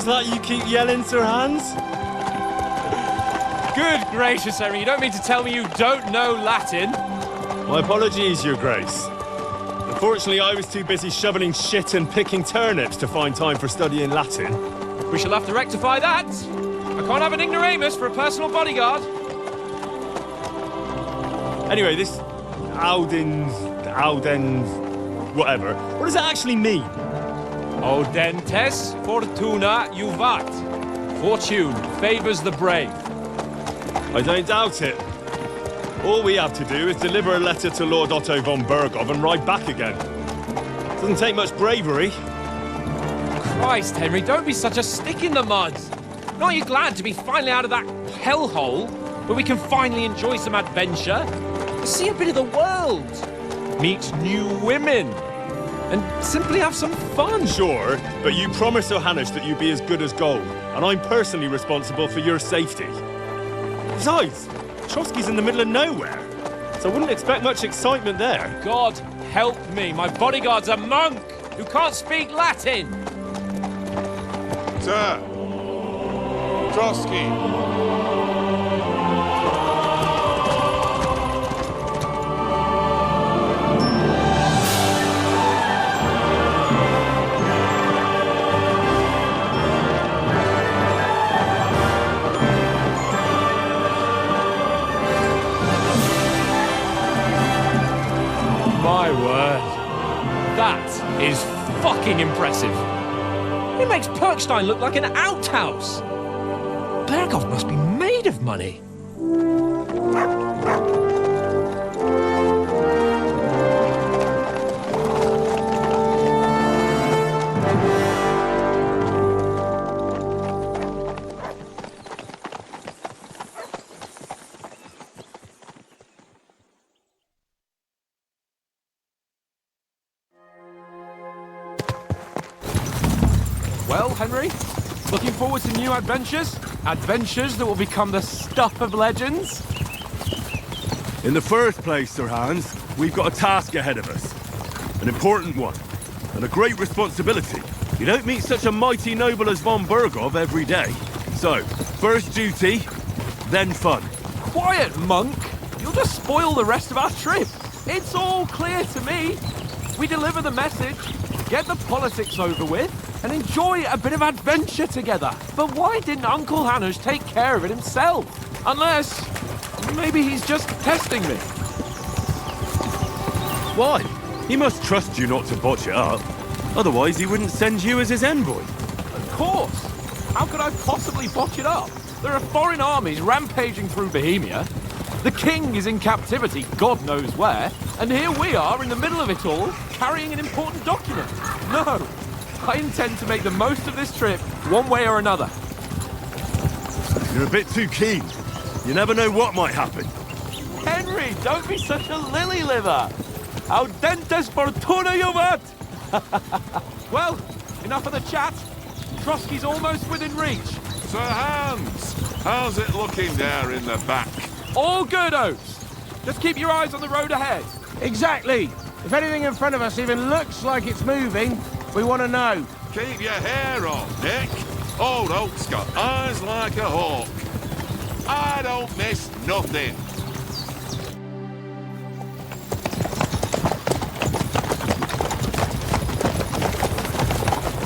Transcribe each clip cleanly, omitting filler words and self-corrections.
that you keep yelling, Sir Hans? Good gracious, Henry, you don't mean to tell me you don't know Latin? My apologies, Your Grace. Unfortunately, I was too busy shoveling shit and picking turnips to find time for studying Latin. We shall have to rectify that. I can't have an ignoramus for a personal bodyguard. Anyway, this Audens, whatever. What does it actually mean? Audentes fortuna juvat. Fortune favours the brave. I don't doubt it. All we have to do is deliver a letter to Lord Otto von Bergov and ride back again. Doesn't take much bravery. Christ, Henry, don't be such a stick in the mud. Aren't you glad to be finally out of that hellhole where we can finally enjoy some adventure? See a bit of the world. Meet new women. And simply have some fun. Sure, but you promised Johannes that you'd be as good as gold, and I'm personally responsible for your safety. Besides, Trotsky's in the middle of nowhere, so I wouldn't expect much excitement there. God help me, my bodyguard's a monk who can't speak Latin. Sir, Trotsky. My word. That is fucking impressive. It makes Perkstein look like an outhouse. Bergov must be made of money. Well, Henry, looking forward to new adventures? Adventures that will become the stuff of legends? In the first place, Sir Hans, we've got a task ahead of us. An important one, and a great responsibility. You don't meet such a mighty noble as von Bergov every day. So, first duty, then fun. Quiet, monk! You'll just spoil the rest of our trip. It's all clear to me. We deliver the message, get the politics over with, and enjoy a bit of adventure together. But why didn't Uncle Hanush take care of it himself? Unless, maybe he's just testing me. Why? He must trust you not to botch it up. Otherwise, he wouldn't send you as his envoy. Of course! How could I possibly botch it up? There are foreign armies rampaging through Bohemia. The king is in captivity, God knows where. And here we are in the middle of it all, carrying an important document. No! I intend to make the most of this trip, one way or another. You're a bit too keen. You never know what might happen. Henry, don't be such a lily-liver! Audentes fortuna juvat! Well, enough of the chat. Trotsky's almost within reach. Sir Hans, how's it looking there in the back? All good, Oates. Just keep your eyes on the road ahead. Exactly. If anything in front of us even looks like it's moving, we want to know. Keep your hair on, Nick. Old Oak's got eyes like a hawk. I don't miss nothing.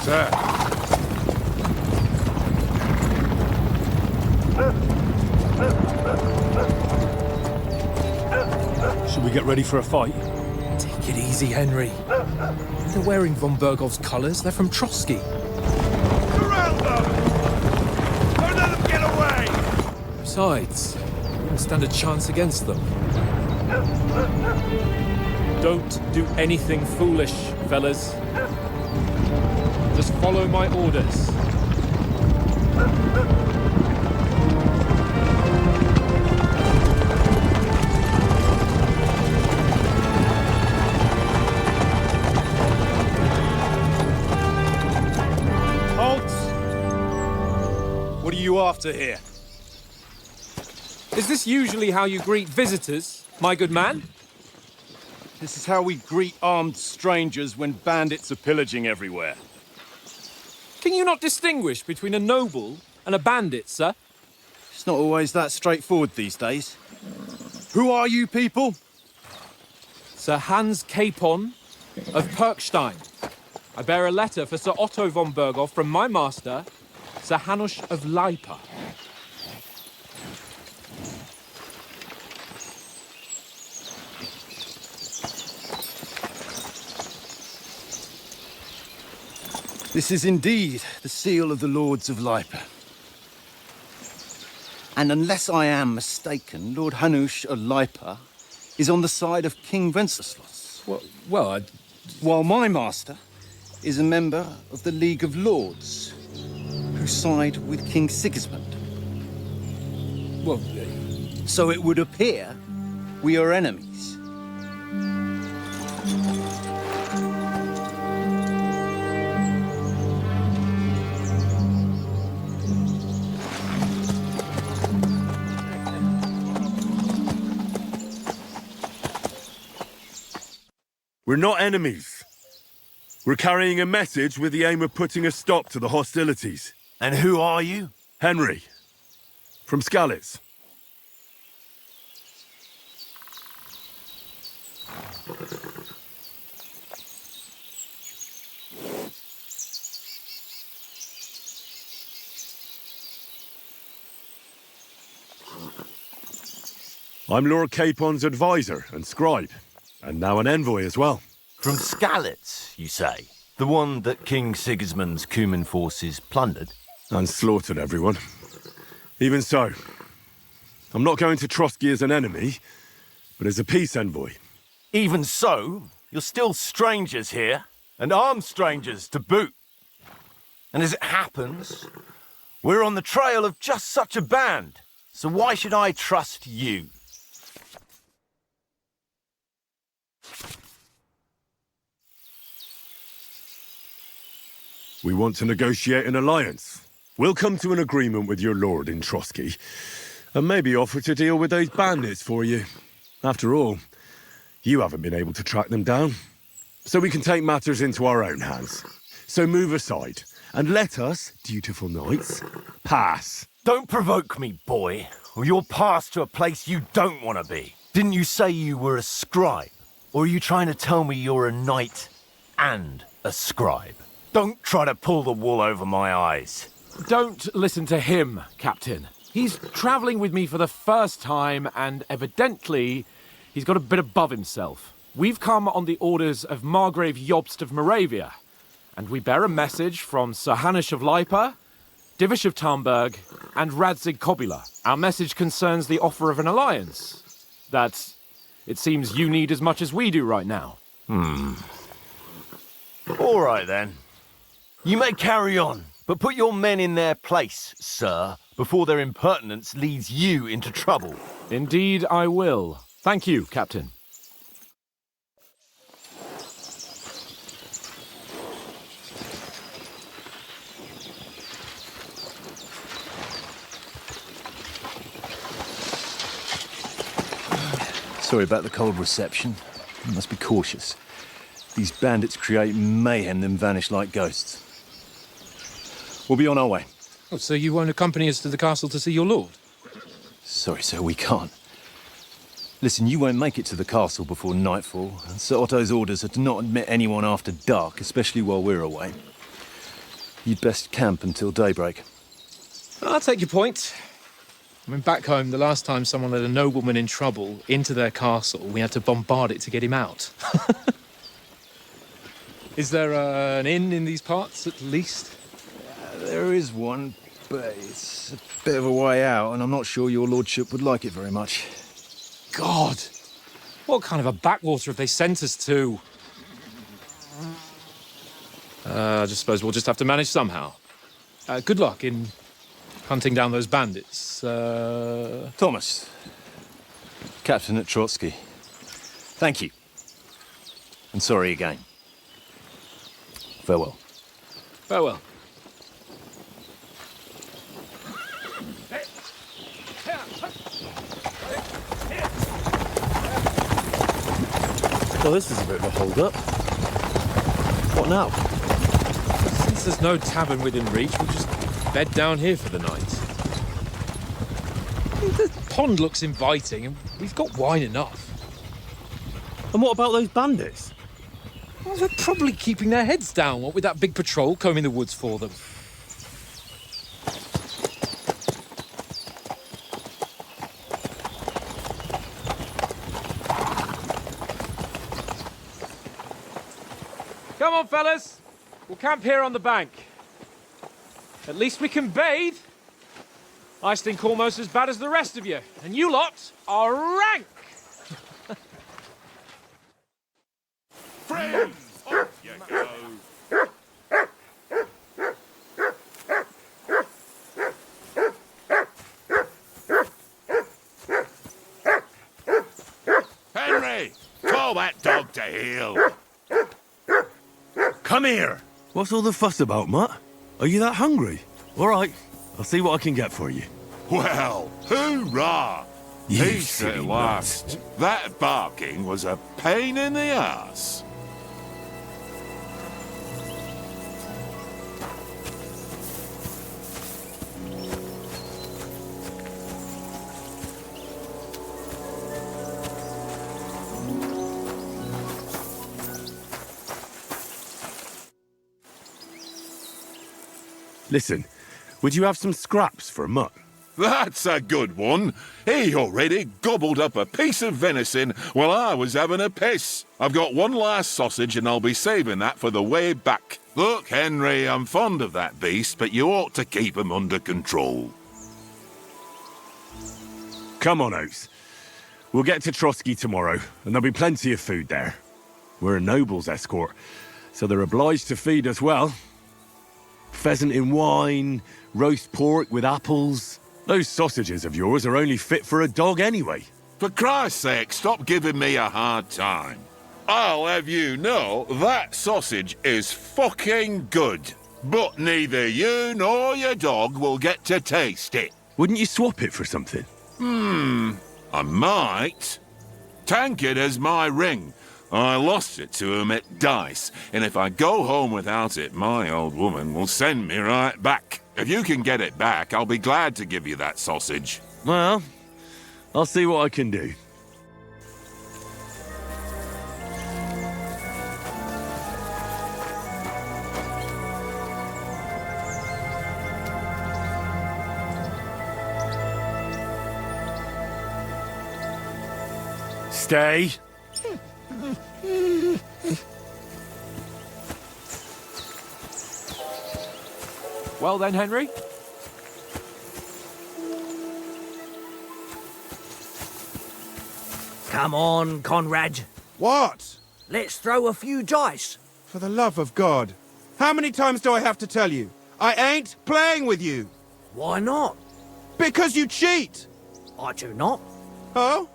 Sir. Should we get ready for a fight? Take it easy, Henry. They're wearing von Bergov's colours. They're from Trotsky. Surround them! Don't let them get away! Besides, we wouldn't stand a chance against them. Don't do anything foolish, fellas. Just follow my orders. What are you after here? Is this usually how you greet visitors, my good man? This is how we greet armed strangers when bandits are pillaging everywhere. Can you not distinguish between a noble and a bandit, sir? It's not always that straightforward these days. Who are you people? Sir Hans Capon of Perkstein. I bear a letter for Sir Otto von Berghoff from my master, Sir Hanush of Leipa. This is indeed the seal of the Lords of Leipa. And unless I am mistaken, Lord Hanush of Leipa is on the side of King Wenceslas. While my master is a member of the League of Lords, who side with King Sigismund. So it would appear we are enemies. We're not enemies. We're carrying a message with the aim of putting a stop to the hostilities. And who are you? Henry, from Skalitz. I'm Lord Capon's advisor and scribe, and now an envoy as well. From Skalitz, you say? The one that King Sigismund's Cuman forces plundered? And slaughtered everyone. Even so, I'm not going to Trotsky as an enemy, but as a peace envoy. Even so, you're still strangers here, and armed strangers to boot. And as it happens, we're on the trail of just such a band, so why should I trust you? We want to negotiate an alliance. We'll come to an agreement with your lord in Trotsky, and maybe offer to deal with those bandits for you. After all, you haven't been able to track them down. So we can take matters into our own hands. So move aside, and let us, dutiful knights, pass. Don't provoke me, boy, or you'll pass to a place you don't want to be. Didn't you say you were a scribe? Or are you trying to tell me you're a knight and a scribe? Don't try to pull the wool over my eyes. Don't listen to him, Captain. He's travelling with me for the first time, and evidently, he's got a bit above himself. We've come on the orders of Margrave Jobst of Moravia, and we bear a message from Sir Hanush of Leipa, Divish of Tarnberg, and Radzig Kobula. Our message concerns the offer of an alliance that it seems you need as much as we do right now. All right, then. You may carry on, but put your men in their place, sir, before their impertinence leads you into trouble. Indeed, I will. Thank you, Captain. Sorry about the cold reception. You must be cautious. These bandits create mayhem, then vanish like ghosts. We'll be on our way. Oh, so you won't accompany us to the castle to see your lord? Sorry, sir, we can't. Listen, you won't make it to the castle before nightfall, and Sir Otto's orders are to not admit anyone after dark, especially while we're away. You'd best camp until daybreak. I'll take your point. I mean, back home, the last time someone let a nobleman in trouble into their castle, we had to bombard it to get him out. Is there an inn in these parts, at least? There is one, but it's a bit of a way out, and I'm not sure your lordship would like it very much. God! What kind of a backwater have they sent us to? I just suppose we'll just have to manage somehow. Good luck in hunting down those bandits. Thomas, captain at Trotsky. Thank you. And sorry again. Farewell. Farewell. Well, this is a bit of a hold-up. What now? Since Since there's no tavern within reach, we'll just bed down here for the night. The pond looks inviting, and we've got wine enough. And what about those bandits? Well, they're probably keeping their heads down, what with that big patrol combing the woods for them. Come on, fellas. We'll camp here on the bank. At least we can bathe. I stink almost as bad as the rest of you, and you lot are rank. Friends, off you go. Henry, call that dog to heel. Come here! What's all the fuss about, Mutt? Are you that hungry? All right, I'll see what I can get for you. Well, hoorah! You He silly said last. That barking was a pain in the ass. Listen, would you have some scraps for Mutt? That's a good one. He already gobbled up a piece of venison while I was having a piss. I've got one last sausage and I'll be saving that for the way back. Look, Henry, I'm fond of that beast, but you ought to keep him under control. Come on, Oates. We'll get to Trotsky tomorrow, and there'll be plenty of food there. We're a noble's escort, so they're obliged to feed us well. Pheasant in wine, roast pork with apples. Those sausages of yours are only fit for a dog anyway. For Christ's sake, stop giving me a hard time. I'll have you know that sausage is fucking good. But neither you nor your dog will get to taste it. Wouldn't you swap it for something? I might. Tankard has my ring. I lost it to him at dice, and if I go home without it, my old woman will send me right back. If you can get it back, I'll be glad to give you that sausage. Well, I'll see what I can do. Stay. Well then, Henry. Come on, Conrad. What? Let's throw a few dice. For the love of God. How many times do I have to tell you? I ain't playing with you. Why not? Because you cheat. I do not. Oh?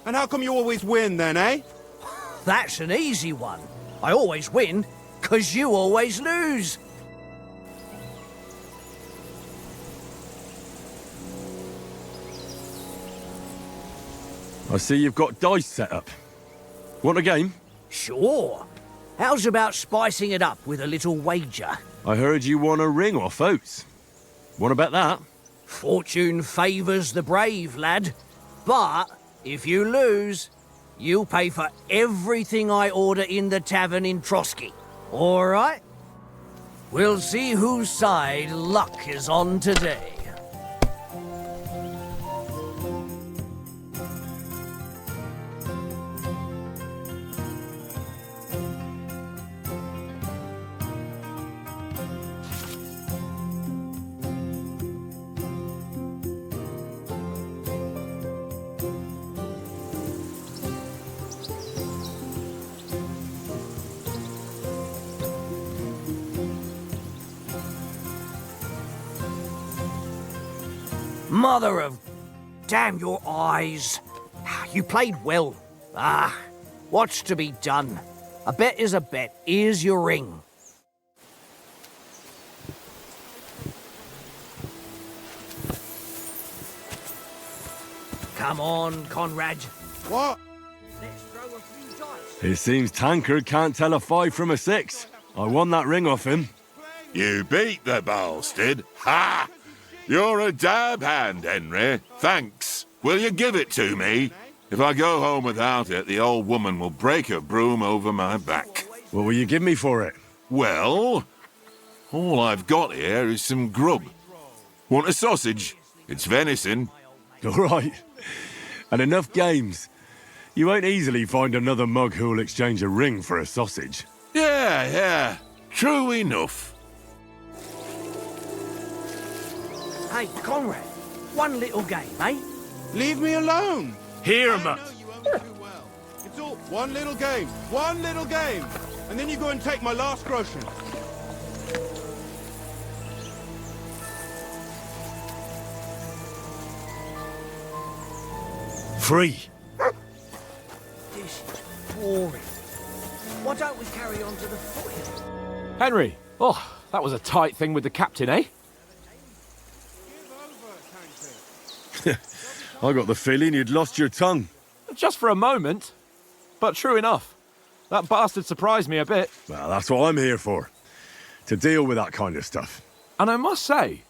And how come you always win then, eh? That's an easy one. I always win, 'cause you always lose. I see you've got dice set up. Want a game? Sure. How's about spicing it up with a little wager? I heard you won a ring off Oates. Want to bet that? Fortune favours the brave, lad. But if you lose, you'll pay for everything I order in the tavern in Trotsky. All right? We'll see whose side luck is on today. Mother of... Damn your eyes. You played well. What's to be done? A bet is a bet. Here's your ring. Come on, Conrad. What? Let's throw a few dice. It seems Tankard can't tell a 5 from a 6. I won that ring off him. You beat the bastard. Ha! You're a dab hand, Henry. Thanks. Will you give it to me? If I go home without it, the old woman will break her broom over my back. What will you give me for it? Well, all I've got here is some grub. Want a sausage? It's venison. All right. And enough games. You won't easily find another mug who'll exchange a ring for a sausage. Yeah. True enough. Hey, Conrad, one little game, eh? Leave me alone! Here, I know you won't do well. It's all one little game, and then you go and take my last groschen. Free. This is boring. Why don't we carry on to the footy? Henry, oh, that was a tight thing with the captain, eh? I got the feeling you'd lost your tongue. Just for a moment. But true enough. That bastard surprised me a bit. Well, that's what I'm here for. To deal with that kind of stuff. And I must say,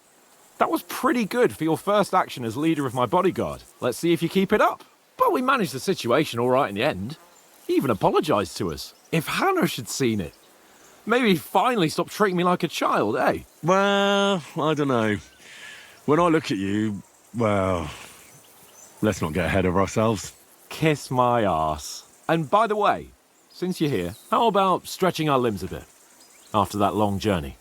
that was pretty good for your first action as leader of my bodyguard. Let's see if you keep it up. But we managed the situation all right in the end. He even apologised to us. If Hanush had seen it, maybe he'd finally stop treating me like a child, eh? Well, I don't know. When I look at you, well, let's not get ahead of ourselves. Kiss my arse. And by the way, since you're here, how about stretching our limbs a bit after that long journey?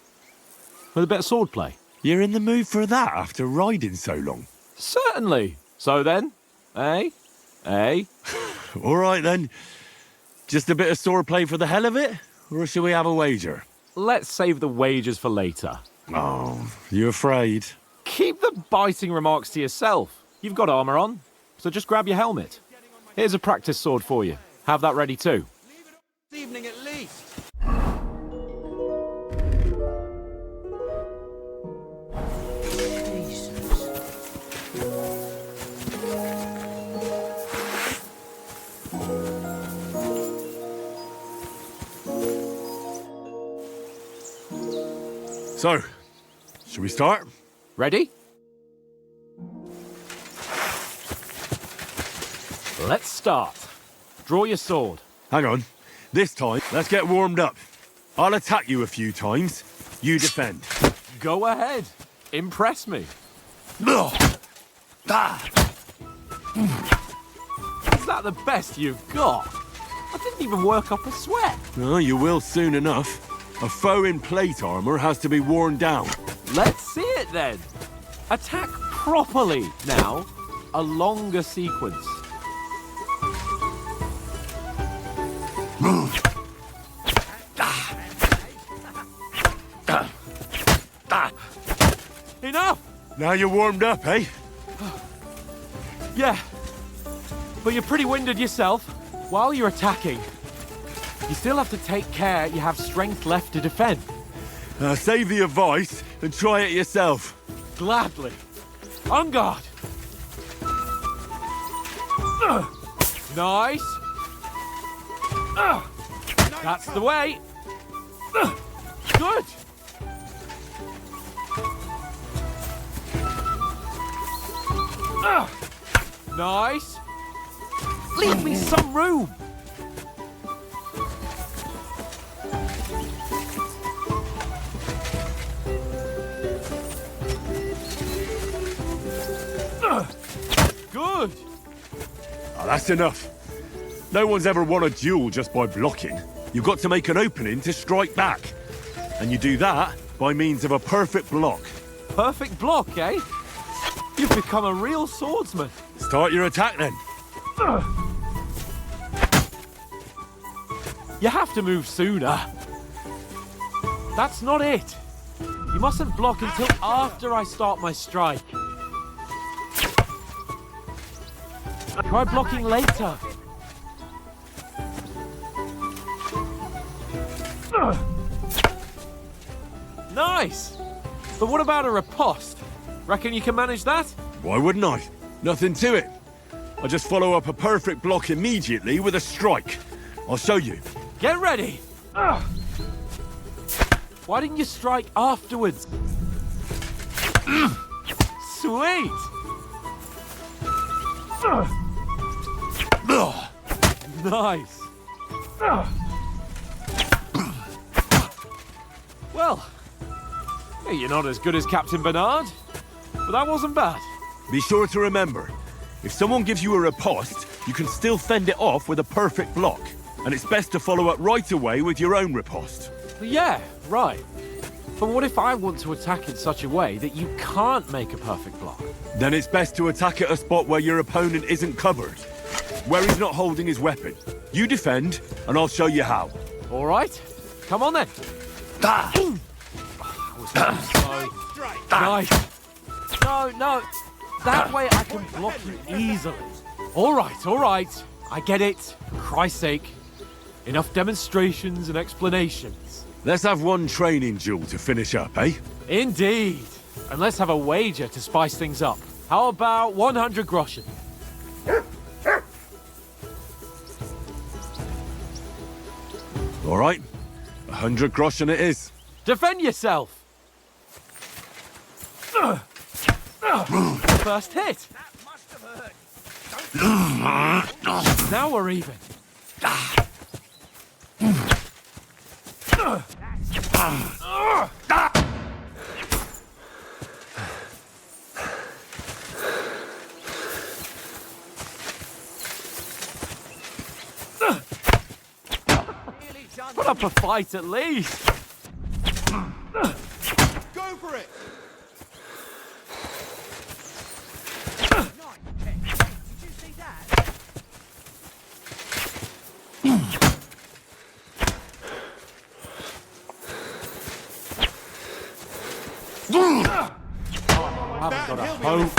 With a bit of swordplay. You're in the mood for that after riding so long? Certainly. So then, eh? All right then. Just a bit of swordplay for the hell of it? Or shall we have a wager? Let's save the wagers for later. Oh, you afraid? Keep the biting remarks to yourself. You've got armour on, so just grab your helmet. Here's a practice sword for you. Have that ready too. This evening at least. So, shall we start? Ready? Let's start. Draw your sword. Hang on. This time, let's get warmed up. I'll attack you a few times. You defend. Go ahead. Impress me. Is that the best you've got? I didn't even work up a sweat. Oh, you will soon enough. A foe in plate armor has to be worn down. Let's see it then. Attack properly now. A longer sequence. Enough! Now you're warmed up, eh? Yeah. But you're pretty winded yourself. While you're attacking, you still have to take care you have strength left to defend. Save the advice and try it yourself. Gladly. On guard. Nice. That's the way. Good. Nice. Leave me some room. Good. Oh, that's enough. No one's ever won a duel just by blocking. You've got to make an opening to strike back. And you do that by means of a perfect block. Perfect block, eh? You've become a real swordsman. Start your attack then. You have to move sooner. That's not it. You mustn't block until after I start my strike. Try blocking later. Nice! But what about a riposte? Reckon you can manage that? Why wouldn't I? Nothing to it. I just follow up a perfect block immediately with a strike. I'll show you. Get ready! Why didn't you strike afterwards? Sweet! Nice. Well, you're not as good as Captain Bernard, but that wasn't bad. Be sure to remember, if someone gives you a riposte, you can still fend it off with a perfect block. And it's best to follow up right away with your own riposte. Yeah, right. But what if I want to attack in such a way that you can't make a perfect block? Then it's best to attack at a spot where your opponent isn't covered, where he's not holding his weapon. You defend, and I'll show you how. All right, come on then. Nice. No. That way I can block you easily. All right. I get it. For Christ's sake. Enough demonstrations and explanations. Let's have one training duel to finish up, eh? Indeed. And let's have a wager to spice things up. How about 100 groschen? All right. 100 groschen it is. Defend yourself! First hit! Now we're even. Put up a fight at least. Go for it! I haven't got a hope.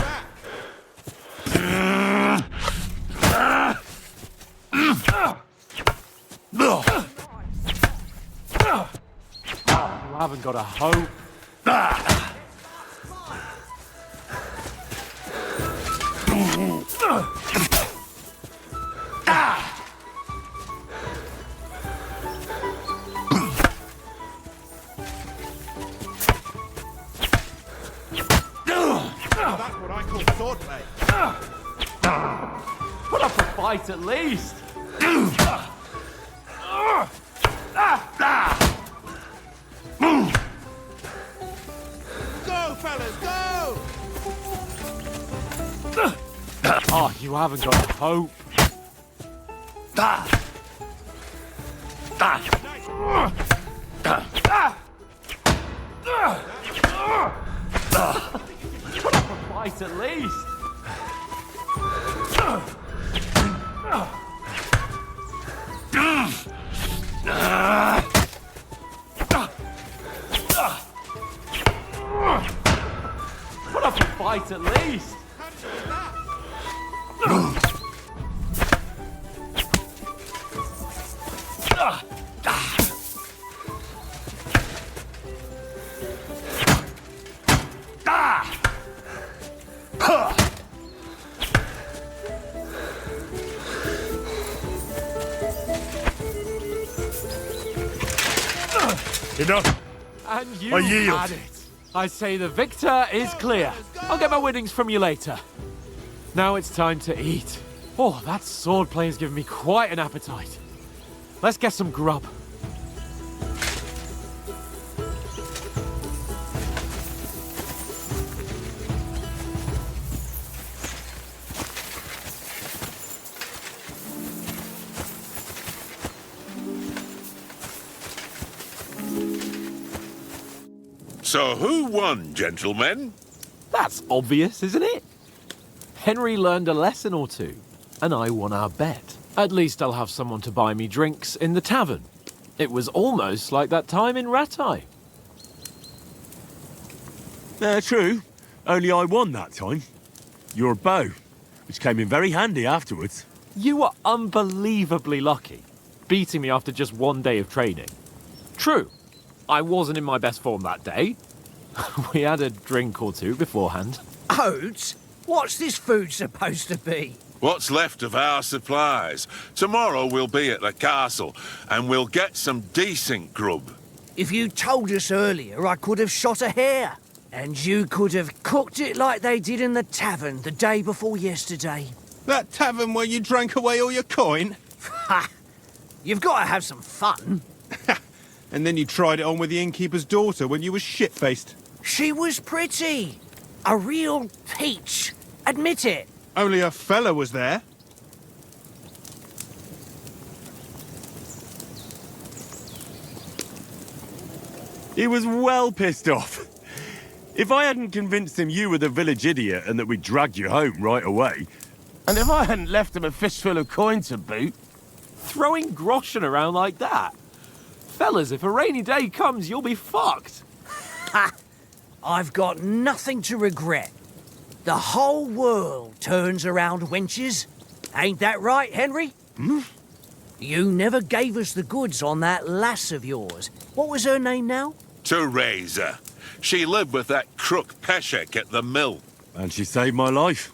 I haven't got a hope. That's what I call swordplay. Put up a fight at least. Go, fellas, go! Oh, you haven't got a hope. Put up a fight at least. Put up a fight at least. Enough. And you I yield. had it. I say the victor is clear. I'll get my winnings from you later. Now it's time to eat. Oh, that swordplay has given me quite an appetite. Let's get some grub. So who won, gentlemen? That's obvious, isn't it? Henry learned a lesson or two, and I won our bet. At least I'll have someone to buy me drinks in the tavern. It was almost like that time in Rattay. True. Only I won that time. Your bow, which came in very handy afterwards. You were unbelievably lucky, beating me after just one day of training. True, I wasn't in my best form that day. We had a drink or two beforehand. Oats? What's this food supposed to be? What's left of our supplies. Tomorrow we'll be at the castle, and we'll get some decent grub. If you told us earlier, I could have shot a hare. And you could have cooked it like they did in the tavern the day before yesterday. That tavern where you drank away all your coin? Ha! You've got to have some fun. And then you tried it on with the innkeeper's daughter when you were shit-faced. She was pretty. A real peach. Admit it. Only a fella was there. He was well pissed off. If I hadn't convinced him you were the village idiot and that we dragged you home right away... And if I hadn't left him a fistful of coin to boot... Throwing groschen around like that? Fellas, if a rainy day comes, you'll be fucked. Ha! I've got nothing to regret. The whole world turns around wenches. Ain't that right, Henry? You never gave us the goods on that lass of yours. What was her name now? Teresa. She lived with that crook Peshek at the mill. And she saved my life.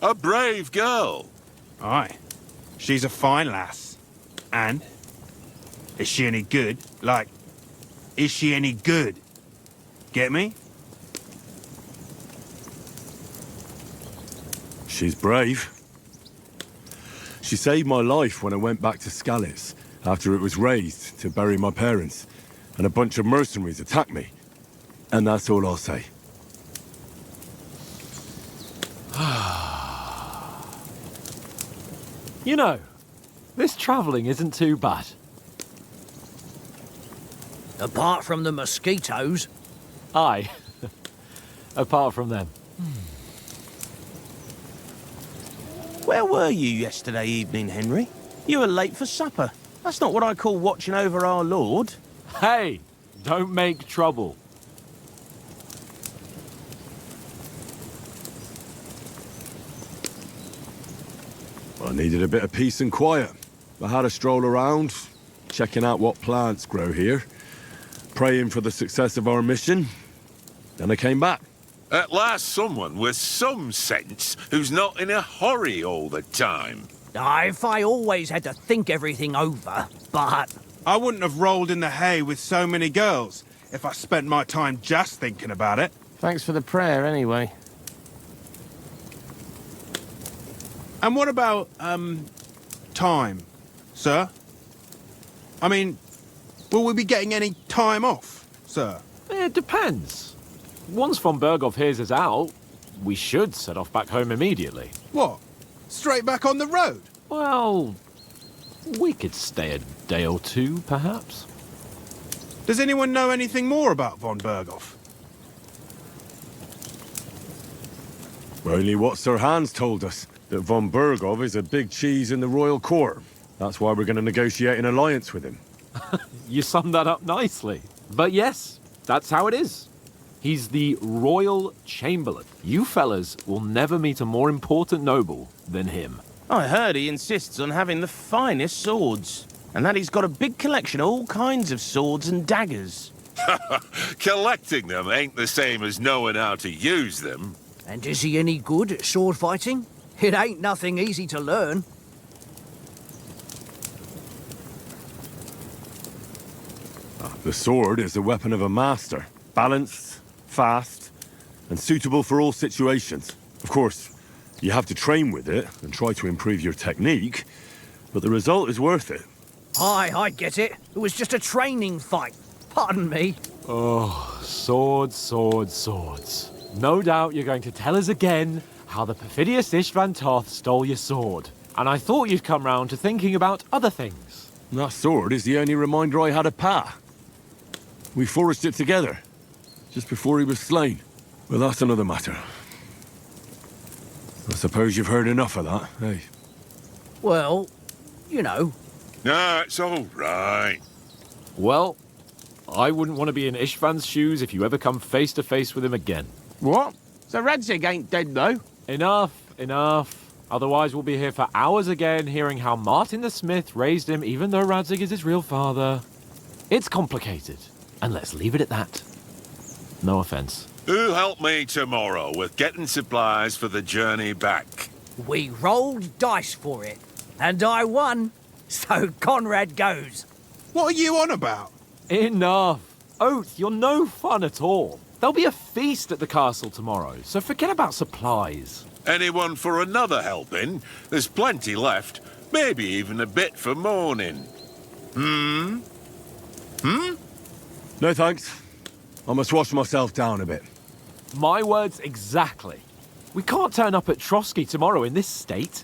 A brave girl. Aye. She's a fine lass. And? Is she any good? Like, is she any good? Get me? She's brave. She saved my life when I went back to Scalitz after it was razed to bury my parents, and a bunch of mercenaries attacked me. And that's all I'll say. You know, this travelling isn't too bad. Apart from the mosquitoes. Aye. Apart from them. Where were you yesterday evening, Henry? You were late for supper. That's not what I call watching over our Lord. Hey, don't make trouble. I needed a bit of peace and quiet. I had a stroll around, checking out what plants grow here, praying for the success of our mission. Then I came back. At last someone with some sense who's not in a hurry all the time. If I always had to think everything over, but... I wouldn't have rolled in the hay with so many girls if I spent my time just thinking about it. Thanks for the prayer, anyway. And what about, time, sir? I mean, will we be getting any time off, sir? It depends. Once von Berghoff hears us out, we should set off back home immediately. What? Straight back on the road? Well, we could stay a day or two, perhaps. Does anyone know anything more about von Berghoff? Only what Sir Hans told us, that von Berghoff is a big cheese in the royal court. That's why we're going to negotiate an alliance with him. You summed that up nicely. But yes, that's how it is. He's the Royal Chamberlain. You fellas will never meet a more important noble than him. I heard he insists on having the finest swords, and that he's got a big collection of all kinds of swords and daggers. Collecting them ain't the same as knowing how to use them. And is he any good at sword fighting? It ain't nothing easy to learn. The sword is the weapon of a master. Balanced, fast, and suitable for all situations. Of course, you have to train with it and try to improve your technique, but the result is worth it. Aye, I get it. It was just a training fight. Pardon me. Oh, swords, swords, swords. No doubt you're going to tell us again how the perfidious Istvan Toth stole your sword. And I thought you'd come round to thinking about other things. That sword is the only reminder I had of Pa. We forged it together, just before he was slain. Well, that's another matter. I suppose you've heard enough of that, eh? Well, you know. No, it's all right. Well, I wouldn't want to be in Istvan's shoes if you ever come face to face with him again. What? So Radzig ain't dead, though? Enough, enough. Otherwise we'll be here for hours again hearing how Martin the Smith raised him even though Radzig is his real father. It's complicated, and let's leave it at that. No offense. Who'll help me tomorrow with getting supplies for the journey back? We rolled dice for it, and I won. So Conrad goes. What are you on about? Enough. Oath, you're no fun at all. There'll be a feast at the castle tomorrow, so forget about supplies. Anyone for another helping? There's plenty left. Maybe even a bit for morning. No thanks. I must wash myself down a bit. My words exactly. We can't turn up at Trotsky tomorrow in this state.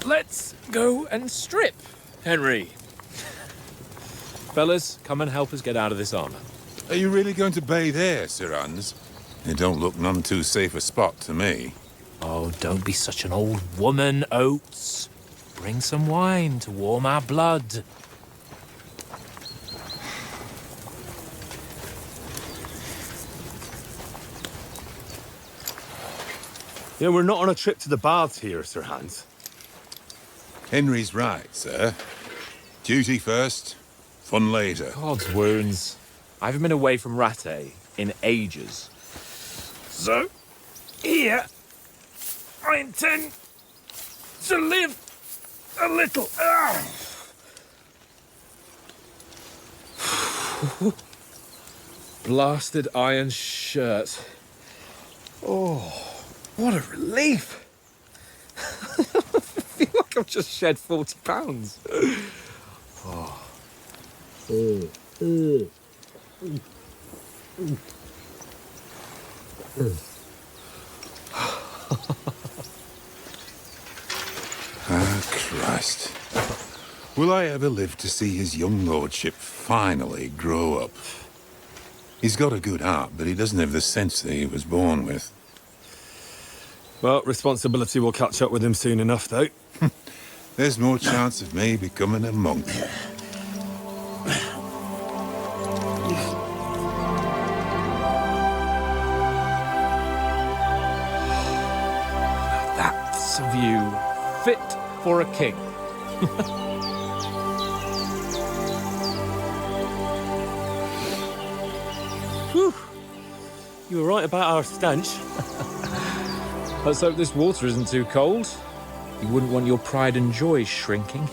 Let's go and strip, Henry. Fellas, come and help us get out of this armor. Are you really going to bathe here, Sir Hans? It don't look none too safe a spot to me. Oh, don't be such an old woman, Oates. Bring some wine to warm our blood. Yeah, we're not on a trip to the baths here, Sir Hans. Henry's right, sir. Duty first, fun later. God's wounds. I haven't been away from Rattay in ages. So, here, I intend to live a little. Blasted iron shirt. Oh, what a relief. I feel like I've just shed 40 pounds. Christ. Will I ever live to see his young lordship finally grow up? He's got a good heart, but he doesn't have the sense that he was born with. Well, responsibility will catch up with him soon enough, though. There's more chance of me becoming a monk. That's a view fit for a king. Whew. You were right about our stench. Let's hope this water isn't too cold. You wouldn't want your pride and joy shrinking.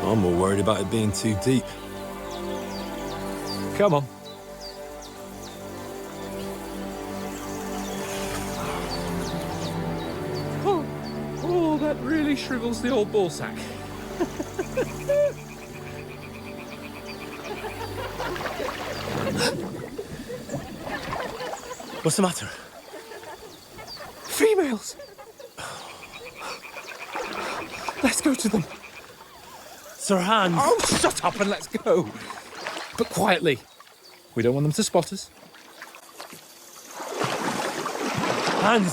I'm more worried about it being too deep. Come on. Oh, that really shrivels the old ball sack. What's the matter? Females! Let's go to them. Sir Hans! Oh, shut up and let's go. But quietly. We don't want them to spot us. Hans!